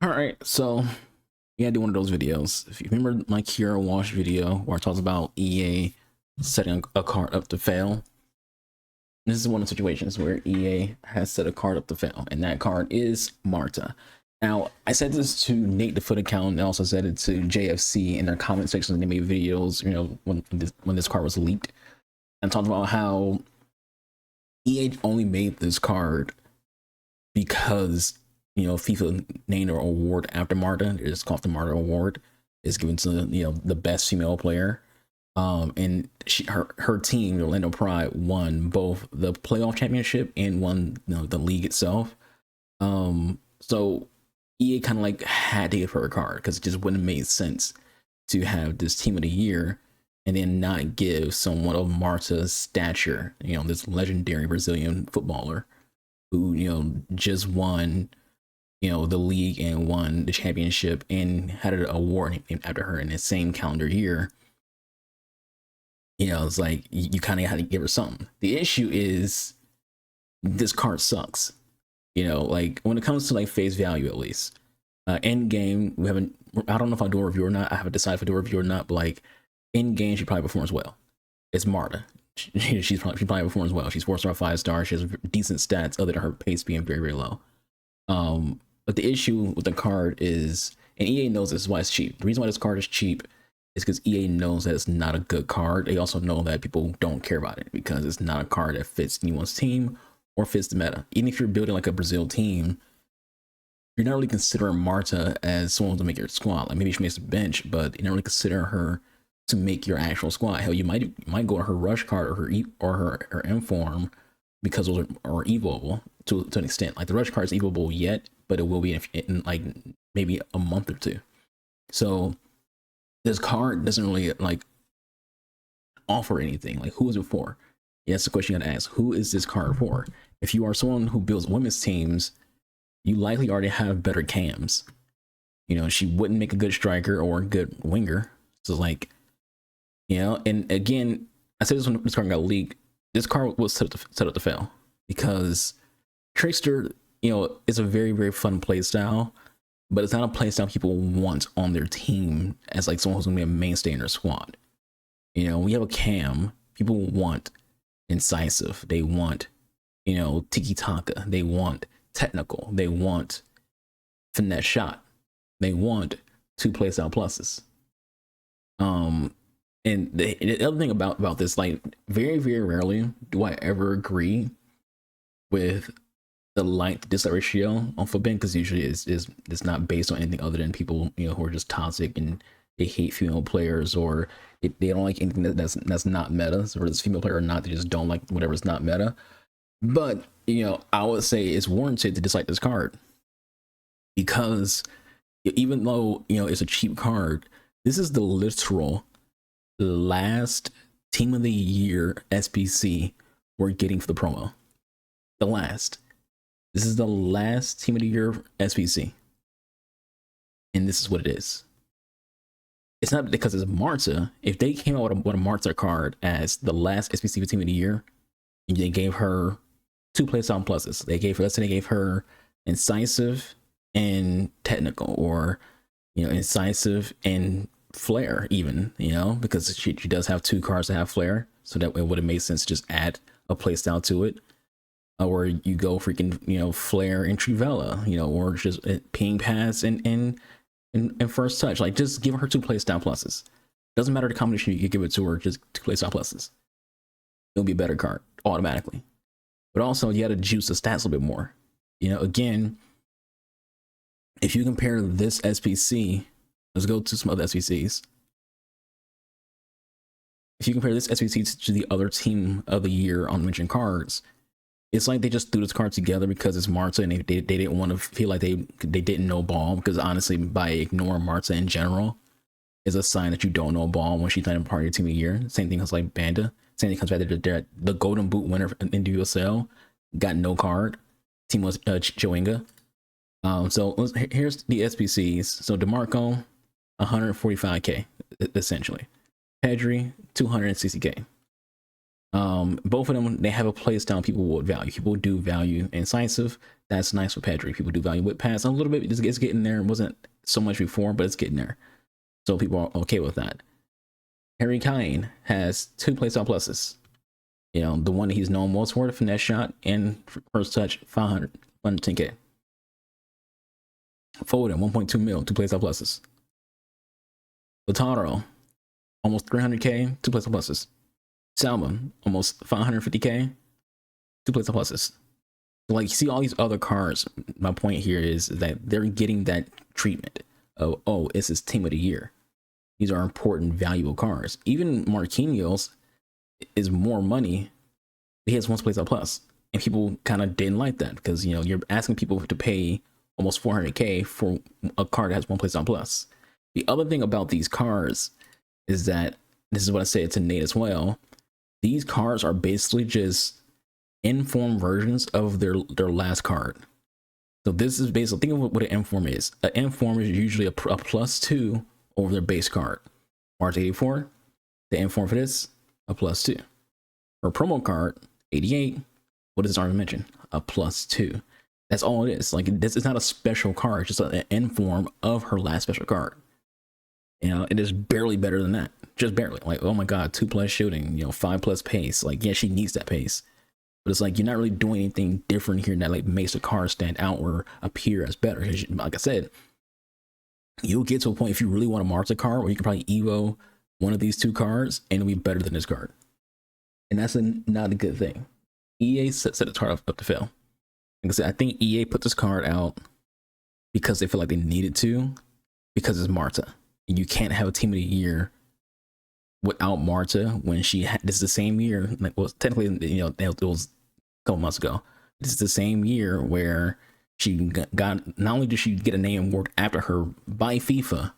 All right, so yeah, I do one of those videos. If you remember my Kira Wash video where I talked about EA setting a card up to fail, this is one of the situations where EA has set a card up to fail, and that card is Marta. Now, I said this to Nate the Foot account, and I also said it to JFC in their comment section when they made videos, you know, when this card was leaked, and talked about how EA only made this card because, you know, FIFA named an award after Marta. It's called the Marta Award. It's given to, you know, the best female player. And her team, Orlando Pride, won both the playoff championship and won, you know, the league itself. So EA kind of like had to give her a card because it just wouldn't have made sense to have this team of the year and then not give someone of Marta's stature, you know, this legendary Brazilian footballer who, you know, just won, you know, the league and won the championship and had an award named after her in the same calendar year. You know, it's like you kind of had to give her something. The issue is this card sucks. You know, like when it comes to like face value, at least end game, we haven't. I don't know if I'll do a review or not. I haven't decided if I do a review or not. But like in game, she probably performs well. It's Marta. She probably performs well. She's 4-star, 5-star. She has decent stats other than her pace being very, very low. But the issue with the card is, and EA knows this is why it's cheap. The reason why this card is cheap is because EA knows that it's not a good card. They also know that people don't care about it because it's not a card that fits anyone's team or fits the meta. Even if you're building like a Brazil team, you're not really considering Marta as someone to make your squad. Like maybe she makes the bench, but you don't really consider her to make your actual squad. Hell, you might go to her rush card or her inform because those are evolvable to an extent. Like the rush card is evolvable yet, but it will be in like maybe a month or two. So this card doesn't really like offer anything. Like who is it for? Yeah, that's the question you gotta ask. Who is this card for? If you are someone who builds women's teams, you likely already have better cams. You know, she wouldn't make a good striker or a good winger. So like, you know, and again, I said this when this card got leaked. This card was set up to fail because Trickster, you know, is a very, very fun play style, but it's not a play style people want on their team as like someone who's gonna be a mainstay in their squad. You know, we have a cam, people want incisive, they want, you know, tiki taka, they want technical, they want finesse shot, they want 2 play style pluses. And the other thing about this, like very, very rarely do I ever agree with the like dislike ratio on football because usually it's not based on anything other than people, you know, who are just toxic and they hate female players or they don't like anything that's not meta. So whether it's female player or not, they just don't like whatever's not meta. But you know, I would say it's warranted to dislike this card because even though, you know, it's a cheap card, this is the literal last team of the year SBC we're getting for the promo. The last. This is the last team of the year SBC. And this is what it is. It's not because it's Marta. If they came out with a Marta card as the last SBC for team of the year, and they gave her 2 playstyle pluses. They gave her, let's say they gave her incisive and technical, or, you know, incisive and flair even, you know, because she does have 2 cards that have flair. So that it would have made sense to just add a playstyle to it. Or you go freaking, you know, Flair and Trivella, you know, or just ping pass and first touch. Like just give her 2 playstyle pluses. Doesn't matter the combination you give it to her, just 2 playstyle pluses. It'll be a better card automatically. But also you got to juice the stats a little bit more. You know, again, if you compare this SBC, let's go to some other SBCs. If you compare this SBC to the other team of the year on mentioned cards, it's like they just threw this card together because it's Marta and they didn't want to feel like they didn't know ball, because honestly, by ignoring Marta in general is a sign that you don't know ball when she's not a part of your team of the year. Same thing as like Banda. Same thing comes back to the Golden Boot winner in USL got no card. Team was Chewinga. So here's the SBCs. So DeMarco, 145k essentially. Pedri, 260k. Both of them, they have a play style people would value. People do value Incisive. That's nice for Pedri. People do value Whip Pass a little bit. It's getting there. It wasn't so much before, but it's getting there. So people are okay with that. Harry Kane has 2 playstyle pluses. You know, the one that he's known most for, the finesse shot and first touch, 510k. Foden, 1.2 mil, 2 playstyle pluses. Lautaro, almost 300k, 2 playstyle pluses. Salmon, almost 550k, 2 playstyle pluses. So like, you see all these other cards. My point here is that they're getting that treatment of, oh, it's his team of the year. These are important, valuable cards. Even Marquinhos is more money. He has 1 playstyle plus, and people kind of didn't like that because, you know, you're asking people to pay almost 400k for a card that has 1 playstyle plus. The other thing about these cards is that, this is what I said to Nate as well, these cards are basically just inform versions of their last card. So this is basically, think of what an inform is. An inform is usually a +2 over their base card. March 84, the inform for this, a +2. For a promo card, 88, what does it already mention? A +2. That's all it is. Like, this is not a special card, it's just an inform of her last special card. You know, it is barely better than that. Just barely. Like, oh my god, 2+ shooting, you know, 5+ pace. Like, yeah, she needs that pace. But it's like, you're not really doing anything different here that like makes the card stand out or appear as better. Because like I said, you'll get to a point if you really want to Marta card where you can probably Evo one of these 2 cards and it'll be better than this card. And that's not a good thing. EA set the card up to fail. Like I said, I think EA put this card out because they feel like they needed to, because it's Marta. And you can't have a team of the year without Marta when she had, this is the same year, like, well, technically, you know, it was a couple months ago. This is the same year where she got, not only did she get a name award after her by FIFA,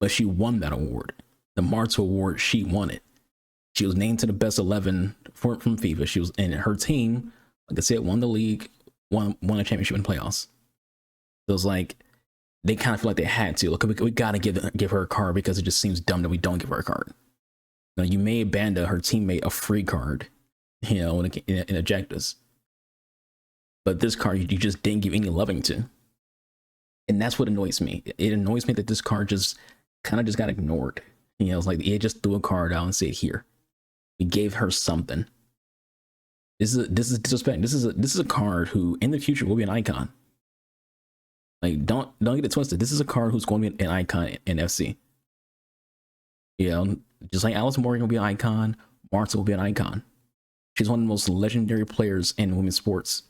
but she won that award. The Marta award, she won it. She was named to the best 11 from FIFA. She was in her team, like I said, won the league, won a championship in playoffs. So it's like, they kind of feel like they had to. Look, we gotta give her a card because it just seems dumb that we don't give her a card. Now, you made Banda, her teammate, a free card, you know, in Ejectus. But this card, you just didn't give any loving to. And that's what annoys me. It annoys me that this card just kind of just got ignored. You know, it's like it just threw a card out and said, here, we gave her something. This is disrespect. This is a card who in the future will be an icon. Like, don't get it twisted. This is a card who's going to be an icon in FC. You know, just like Alice Morgan will be an icon, Marta will be an icon. She's one of the most legendary players in women's sports.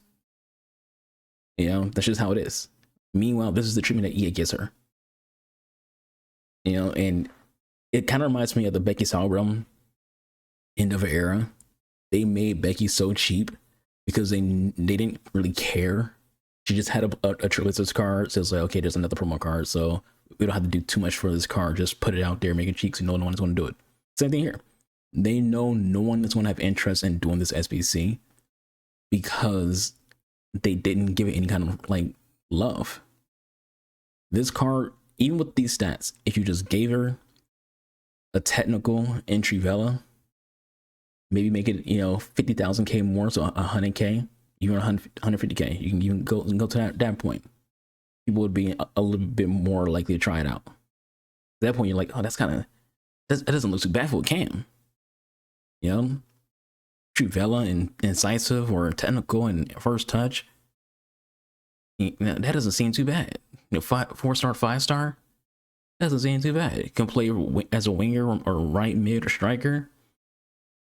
You know, that's just how it is. Meanwhile, this is the treatment that EA gives her. You know, and it kind of reminds me of the Becky Sauerbrunn end of an era. They made Becky so cheap because they didn't really care. She just had a Trilotus card, so it's like, okay, there's another promo card, so we don't have to do too much for this card. Just put it out there, make it cheap, so no one's going to do it. Same thing here. They know no one is going to have interest in doing this SBC because they didn't give it any kind of like love. This card, even with these stats, if you just gave her a technical entry Vela, maybe make it, you know, 50,000k more, so 100k. Even 150k, you can even go to that point. People would be a little bit more likely to try it out. At that point, you're like, oh, that's kind of, that doesn't look too bad for a cam. You know, Trivella and Incisive or Technical and First Touch. You know, that doesn't seem too bad. You know, 4-star, 5-star, doesn't seem too bad. You can play as a winger or right mid or striker,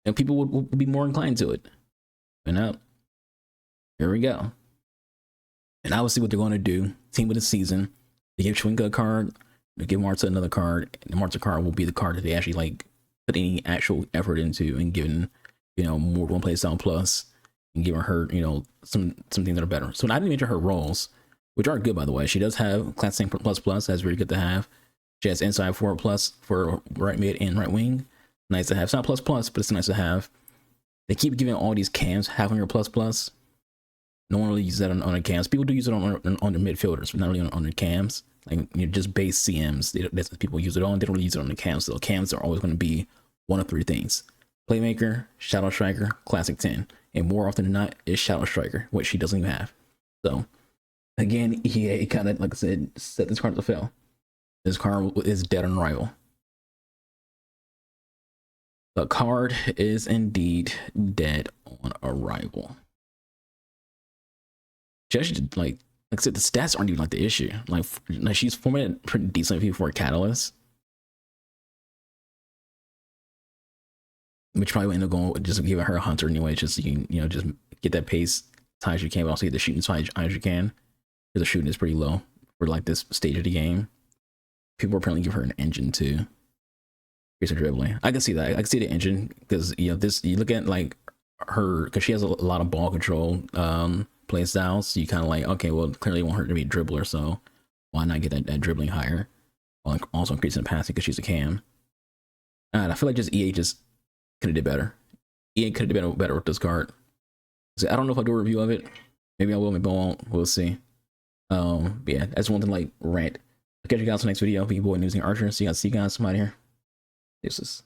and people would be more inclined to it. You know. Here we go. And obviously what they're going to do, team of the season, they give Schwinka a card, they give Marta another card, and the Marta card will be the card that they actually like put any actual effort into and giving, you know, more 1 playstyle plus and giving her, you know, some things that are better. So I didn't mention her roles, which aren't good, by the way. She does have Classic plus plus, that's very good to have. She has inside forward plus for right mid and right wing. Nice to have. It's not plus plus, but it's nice to have. They keep giving all these cams having her plus plus. No one really uses that on their cams. People do use it on their midfielders, but not really on their cams. Like, you know, just base CMs. That's what people use it on. They don't really use it on the cams. So cams are always going to be one of 3 things: Playmaker, Shadow Striker, Classic 10. And more often than not, is Shadow Striker, which she doesn't even have. So, again, EA kind of, like I said, set this card to fail. This card is dead on arrival. The card is indeed dead on arrival. Just like I said, the stats aren't even like the issue. Like she's formatted pretty decently for a Catalyst, which probably end up going just giving her a Hunter anyway, just so you can just get that pace as high as you can, but also get the shooting as high as you can, because the shooting is pretty low for like this stage of the game. People apparently give her an engine too. Here's her dribbling. I can see that. I can see the engine because this. You look at like her, because she has a lot of ball control play styles. So you kind of like, okay, well, clearly you want her to be a dribbler, so why not get that dribbling higher? While also increasing the passing because she's a cam. And I feel like just EA just could have did better. EA could have did better with this card. So I don't know if I'll do a review of it. Maybe I will, maybe I won't. We'll see. But yeah, that's one thing like rant. I'll catch you guys in the next video. Be your boy AnubisArchangel. See you guys. Somebody here. Deuces.